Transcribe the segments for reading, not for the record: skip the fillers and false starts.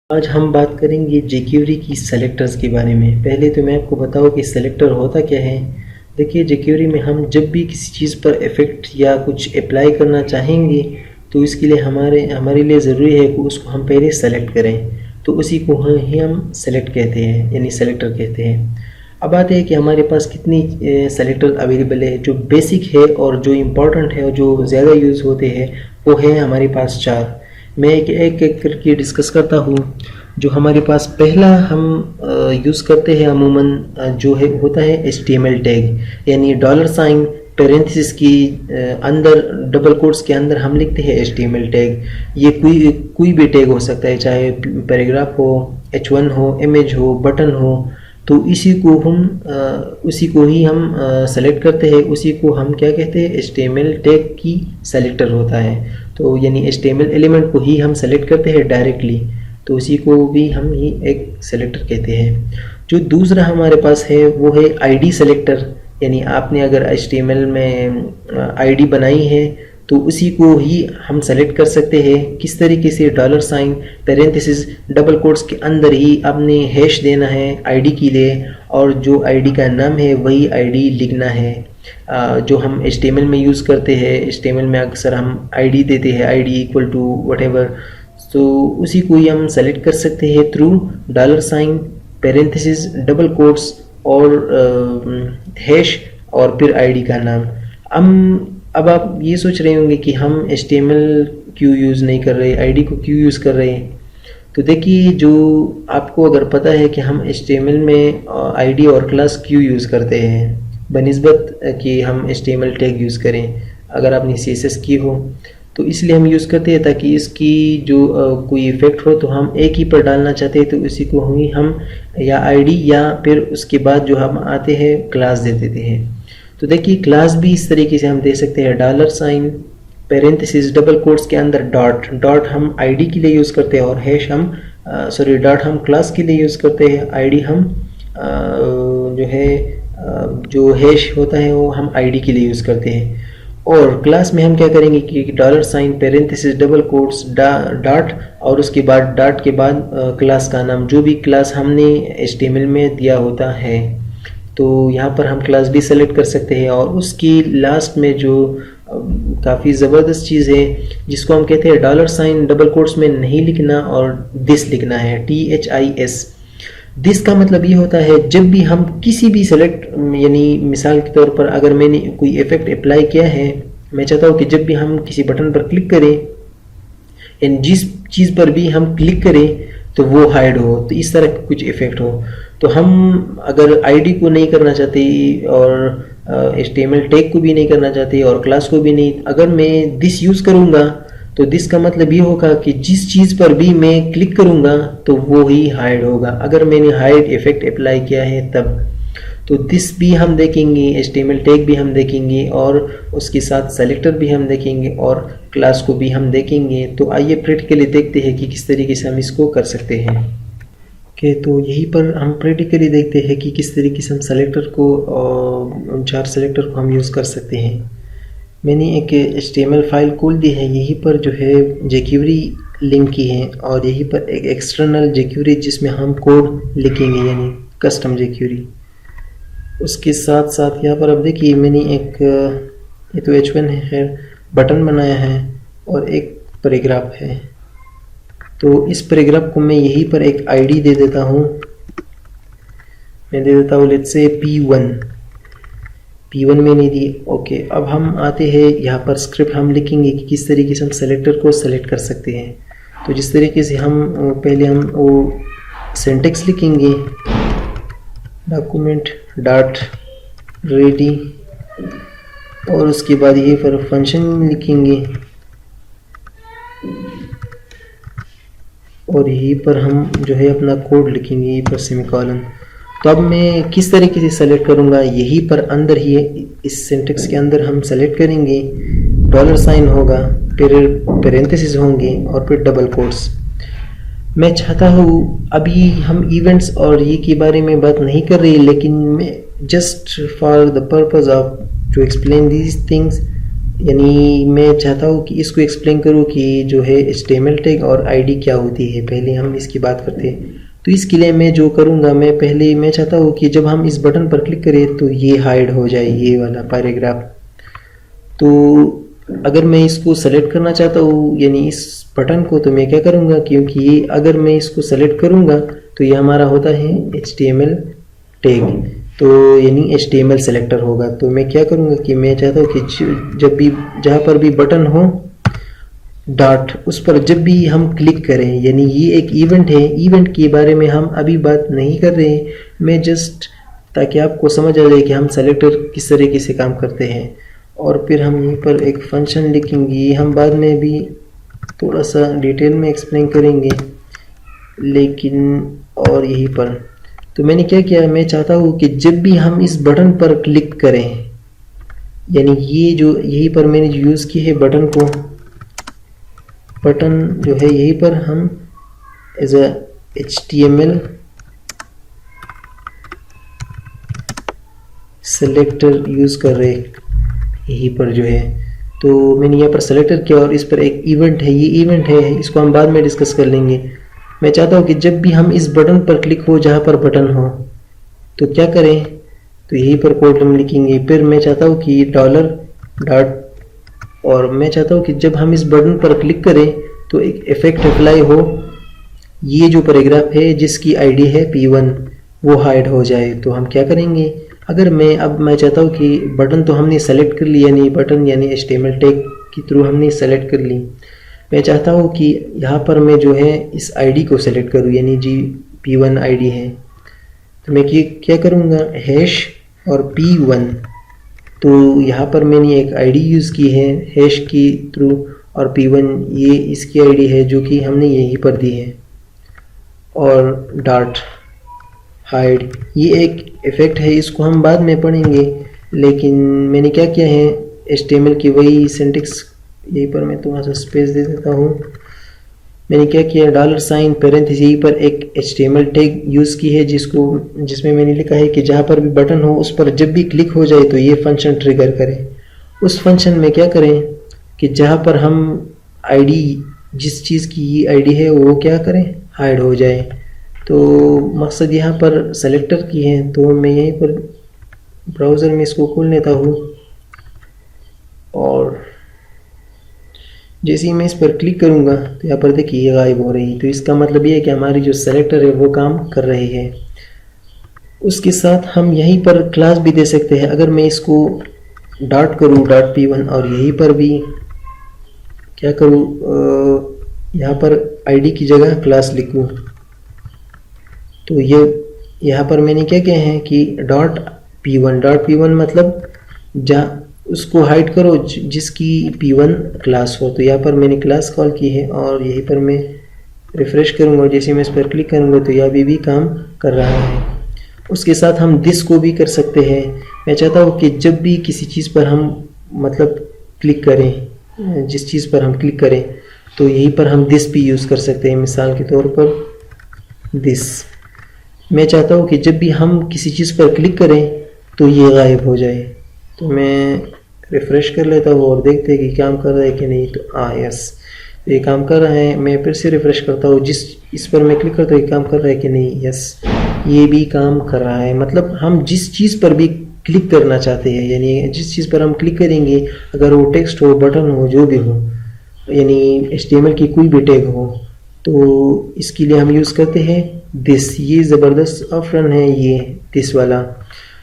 आज हम बात करेंगे jQuery की सेलेक्टर्स के बारे में। पहले तो मैं आपको बताऊं कि सेलेक्टर होता क्या है। देखिए jQuery में हम जब भी किसी चीज़ पर इफ़ेक्ट या कुछ अप्लाई करना चाहेंगे तो इसके लिए हमारे लिए ज़रूरी है कि उसको हम पहले सेलेक्ट करें। तो उसी को ही हम सेलेक्ट कहते हैं, यानी सेलेक्टर कहते हैं। अब आते हैं कि हमारे पास कितनी सेलेक्टर अवेलेबल है। जो बेसिक है और जो इम्पोर्टेंट है और जो ज़्यादा यूज़ होते हैं वो है हमारे पास 4। मैं एक करके डिस्कस करता हूँ। जो हमारे पास पहला हम यूज़ करते हैं अमूमन जो है होता है HTML टैग, यानी डॉलर साइन पेरेंथिसिस की अंदर डबल कोट्स के अंदर हम लिखते हैं HTML टैग। ये कोई भी टैग हो सकता है, चाहे पैराग्राफ हो, H1 हो, इमेज हो, बटन हो। तो उसी को ही हम सेलेक्ट करते हैं। उसी को हम क्या कहते हैं, HTML टैग की सेलेक्टर होता है। तो यानी HTML एलिमेंट को ही हम सेलेक्ट करते हैं डायरेक्टली, तो उसी को भी हम ही एक सेलेक्टर कहते हैं। जो दूसरा हमारे पास है वो है ID सेलेक्टर, यानी आपने अगर HTML में ID बनाई है तो उसी को ही हम सेलेक्ट कर सकते हैं। किस तरीके से, dollar sign parenthesis double quotes के अंदर ही आपने हैश देना है ID के लिए, और जो ID का नाम है वही ID लिखना है। जो हम HTML में यूज़ करते हैं, HTML में अक्सर हम ID देते हैं, ID इक्वल टू वट, तो उसी को ही हम सेलेक्ट कर सकते हैं through dollar sign parenthesis double quotes और हैश और फिर ID का नाम। अब आप ये सोच रहे होंगे कि हम HTML क्यों यूज़ नहीं कर रहे, ID को क्यों यूज़ कर रहे हैं। तो देखिए, जो आपको अगर पता है कि हम HTML में ID और क्लास क्यों यूज़ करते हैं बनिस्बत कि हम HTML टैग यूज़ करें, अगर आपने CSS की हो तो इसलिए हम यूज़ करते हैं ताकि इसकी जो कोई इफ़ेक्ट हो तो हम एक ही पर डालना चाहते हैं, तो उसी को ही हम या ID या फिर उसके बाद जो हम आते हैं क्लास दे देते हैं। तो देखिए, क्लास भी इस तरीके से हम दे सकते हैं, dollar sign parenthesis double quotes के अंदर डॉट हम ID के लिए यूज़ करते हैं, और हैश हम डॉट हम क्लास के लिए यूज़ करते हैं, ID हम जो हैश होता है वो हम ID के लिए यूज़ करते हैं। और क्लास में हम क्या करेंगे कि dollar sign parenthesis double quotes dot और उसके बाद डॉट के बाद क्लास का नाम, जो भी क्लास हमने HTML में दिया होता है। तो यहाँ पर हम क्लास भी सेलेक्ट कर सकते हैं, और उसकी लास्ट में जो काफ़ी ज़बरदस्त चीज़ है जिसको हम कहते हैं डॉलर साइन डबल कोट्स में नहीं लिखना और दिस लिखना है, THIS। दिस का मतलब ये होता है जब भी हम किसी भी सेलेक्ट, यानी मिसाल के तौर पर अगर मैंने कोई इफेक्ट अप्लाई किया है, मैं चाहता हूँ कि जब भी हम किसी बटन पर क्लिक करें, यानी जिस चीज़ पर भी हम क्लिक करें तो वो हाइड हो, तो इस तरह कुछ इफेक्ट हो। तो हम अगर ID को नहीं करना चाहते और HTML टैग को भी नहीं करना चाहते और क्लास को भी नहीं, अगर मैं दिस यूज़ करूँगा तो दिस का मतलब ये होगा कि जिस चीज़ पर भी मैं क्लिक करूँगा तो वो ही हाइड होगा, अगर मैंने हाइड इफेक्ट अप्लाई किया है तब। तो दिस भी हम देखेंगे, HTML टैग भी हम देखेंगे, और उसके साथ सेलेक्टर भी हम देखेंगे, और क्लास को भी हम देखेंगे। तो आइए प्रैक्टिकली देखते हैं कि किस तरीके से हम इसको कर सकते हैं। ओके, तो यहीं पर हम प्रैक्टिकली देखते हैं कि किस तरीके से हम सेलेक्टर को, उन 4 सेलेक्टर को हम यूज़ कर सकते हैं। मैंने एक HTML फाइल खोल दी है, यहीं पर जो है jQuery लिंक की है, और यहीं पर एक एक्सटर्नल jQuery जिसमें हम कोड लिखेंगे, यानी कस्टम jQuery। उसके साथ साथ यहाँ पर अब देखिए मैंने ये तो H1 है, बटन बनाया है और एक पैराग्राफ है। तो इस पैराग्राफ को मैं यहीं पर एक ID दे देता हूँ, मैं दे देता हूँ लेट्स से P1 मैंने दी। ओके, अब हम आते हैं यहाँ पर स्क्रिप्ट हम लिखेंगे कि किस तरीके से हम सेलेक्टर को सेलेक्ट कर सकते हैं। तो जिस तरीके से हम पहले हम वो सिंटेक्स लिखेंगे, डॉक्यूमेंट डॉट रेडी, और उसके बाद ये पर फंक्शन लिखेंगे, और यहीं पर हम जो है अपना कोड लिखेंगे, यहीं पर सेमीकोलन। तो अब मैं किस तरीके से सेलेक्ट करूँगा, यहीं पर अंदर ही इस सिंटेक्स के अंदर हम सेलेक्ट करेंगे, डॉलर साइन होगा, फिर पेरेंथिसिस होंगे और फिर डबल कोट्स। मैं चाहता हूँ अभी हम इवेंट्स और ये के बारे में बात नहीं कर रही, लेकिन मैं just for the purpose of to explain these things यानी मैं चाहता हूँ कि इसको एक्सप्लेन करूँ कि जो है HTML टैग और आईडी क्या होती है। पहले हम इसकी बात करते हैं। तो इसके लिए मैं जो करूँगा, मैं चाहता हूँ कि जब हम इस बटन पर क्लिक करें तो ये हाइड हो जाए, ये वाला पैराग्राफ। तो अगर मैं इसको सेलेक्ट करना चाहता हूँ यानी इस बटन को, तो मैं क्या करूँगा, क्योंकि ये अगर मैं इसको सेलेक्ट करूँगा तो ये हमारा होता है HTML टैग, तो यानी HTML सेलेक्टर होगा। तो मैं क्या करूँगा कि मैं चाहता हूँ कि जब भी जहाँ पर भी बटन हो डॉट, उस पर जब भी हम क्लिक करें, यानी ये एक इवेंट है, इवेंट के बारे में हम अभी बात नहीं कर रहे हैं, मैं जस्ट ताकि आपको समझ आ जाए कि हम सेलेक्टर किस तरीके से काम करते हैं। और फिर हम यहीं पर एक फंक्शन लिखेंगे, हम बाद में भी थोड़ा सा डिटेल में एक्सप्लेन करेंगे, लेकिन और यहीं पर तो मैंने क्या किया, मैं चाहता हूँ कि जब भी हम इस बटन पर क्लिक करें, यानी ये जो यहीं पर मैंने जो यूज़ की है बटन को, बटन जो है यहीं पर हम as a HTML selector use कर रहे यहीं पर जो है। तो मैंने यहाँ पर सेलेक्टर किया और इस पर एक इवेंट है, ये इवेंट है, इसको हम बाद में डिस्कस कर लेंगे। मैं चाहता हूँ कि जब भी हम इस बटन पर क्लिक हो, जहाँ पर बटन हो, तो क्या करें, तो यहीं पर कोड हम लिखेंगे। फिर मैं चाहता हूँ कि डॉलर डॉट, और मैं चाहता हूँ कि जब हम इस बटन पर क्लिक करें तो एक इफेक्ट अप्लाई हो, ये जो पैराग्राफ है जिसकी आईडी है P1 वो हाइड हो जाए। तो हम क्या करेंगे, अगर मैं चाहता हूँ कि बटन तो हमने सेलेक्ट कर लिया, यानी बटन यानी HTML टैग के थ्रू हमने सेलेक्ट कर ली, मैं चाहता हूँ कि यहाँ पर मैं जो है इस आईडी को सेलेक्ट करूँ, यानी जी P1 आईडी है। तो मैं क्या करूँगा, हैश और P1, तो यहाँ पर मैंने एक आईडी यूज़ की है हैश की थ्रू, और P1 ये इसकी आईडी है जो कि हमने यहीं पर दी है, और डॉट हाइड ये एक इफ़ेक्ट है, इसको हम बाद में पढ़ेंगे। लेकिन मैंने क्या किया है, HTML की वही सिंटेक्स, यहीं पर मैं थोड़ा सा स्पेस दे देता हूँ। मैंने क्या किया, $, पैरेंथेसिस, यहीं पर एक HTML टैग यूज़ की है जिसमें मैंने लिखा है कि जहाँ पर भी बटन हो उस पर जब भी क्लिक हो जाए तो ये फंक्शन ट्रिगर करें। उस फंक्शन में क्या करें कि जहाँ पर हम आईडी, जिस चीज़ की ये आईडी है वो क्या करें, हाइड हो जाए। तो मकसद यहाँ पर सेलेक्टर की है, तो मैं यहीं पर ब्राउज़र में इसको खोल लेता हूँ, और जैसे ही मैं इस पर क्लिक करूँगा तो यहाँ पर देखिए ये गायब हो रही है। तो इसका मतलब ये है कि हमारी जो सेलेक्टर है वो काम कर रही है। उसके साथ हम यहीं पर क्लास भी दे सकते हैं। अगर मैं इसको डॉट करूँ .p1 और यहीं पर भी क्या करूँ, यहाँ पर आईडी की जगह क्लास लिखूँ, तो ये यहाँ पर मैंने क्या किया है कि .p1 मतलब जहाँ उसको हाइड करो जिसकी P1 क्लास हो। तो यहाँ पर मैंने क्लास कॉल की है, और यहीं पर मैं रिफ़्रेश करूँगा, जैसे मैं इस पर क्लिक करूँगा तो यह भी काम कर रहा है। उसके साथ हम दिस को भी कर सकते हैं। मैं चाहता हूँ कि जब भी किसी चीज़ पर हम मतलब क्लिक करें, जिस चीज़ पर हम क्लिक करें, तो यहीं पर हम दिस भी यूज़ कर सकते हैं। मिसाल के तौर पर दिस, मैं चाहता हूँ कि जब भी हम किसी चीज़ पर क्लिक करें तो ये गायब हो जाए। तो मैं रिफ़्रेश कर लेता हूँ और देखते हैं कि काम कर रहा है कि नहीं। तो यस, ये काम कर रहा है। मैं फिर से रिफ़्रेश करता हूँ, इस पर मैं क्लिक करता हूँ, ये काम कर रहा है कि नहीं। यस, ये भी काम कर रहा है। मतलब हम जिस चीज़ पर भी क्लिक करना चाहते हैं, यानी जिस चीज़ पर हम क्लिक करेंगे, अगर वो टेक्स्ट हो, बटन हो, जो भी हो, यानी HTML की कोई भी टैग हो, तो इसके लिए हम यूज़ करते हैं दिस। ये ज़बरदस्त ऑप्शन है ये दिस वाला।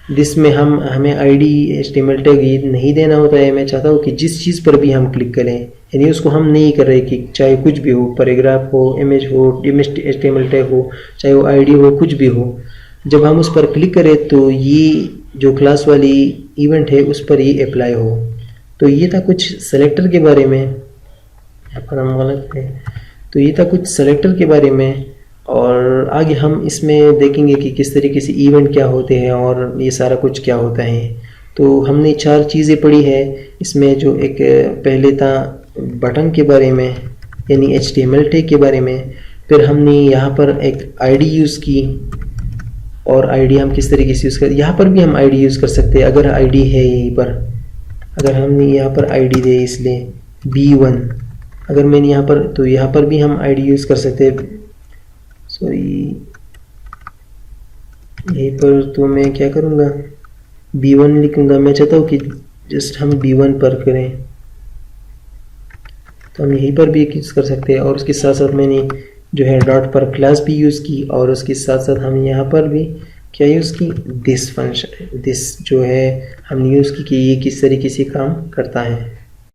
दिस में हमें आईडी HTML टैग ये नहीं देना होता है। मैं चाहता हूँ कि जिस चीज़ पर भी हम क्लिक करें, यानी उसको हम नहीं कर रहे कि चाहे कुछ भी हो, पैराग्राफ हो, इमेज हो, HTML टैग हो, चाहे वो आईडी हो, कुछ भी हो, जब हम उस पर क्लिक करें तो ये जो क्लास वाली इवेंट है उस पर ये अप्लाई हो। तो ये था कुछ सेलेक्टर के बारे में। यहाँ पर हम गलत है। तो ये था कुछ सेलेक्टर के बारे में, और आगे हम इसमें देखेंगे कि किस तरीके से इवेंट क्या होते हैं और ये सारा कुछ क्या होता है। तो हमने 4 चीज़ें पढ़ी है इसमें। जो एक पहले था बटन के बारे में, यानी HTML टैग के बारे में। फिर हमने यहाँ पर एक आईडी यूज़ की, और आईडी हम किस तरीके से यूज़ कर, यहाँ पर भी हम आईडी यूज़ कर सकते हैं अगर आईडी है यहीं पर। अगर हमने यहाँ पर आईडी दे इसलिए B1, अगर मैंने यहाँ पर, तो यहाँ पर भी हम आईडी यूज़ कर सकते हैं। सॉरी, यहीं पर तो मैं क्या करूँगा, B1 लिखूँगा। मैं चाहता हूँ कि जस्ट हम B1 पर करें, तो हम यहीं पर भी यूज़ कर सकते हैं। और उसके साथ साथ मैंने जो है डॉट पर क्लास भी यूज़ की, और उसके साथ साथ हम यहाँ पर भी क्या यूज़ की, दिस फंक्शन, दिस जो है हमने यूज़ की कि ये किस तरीके से काम करता है।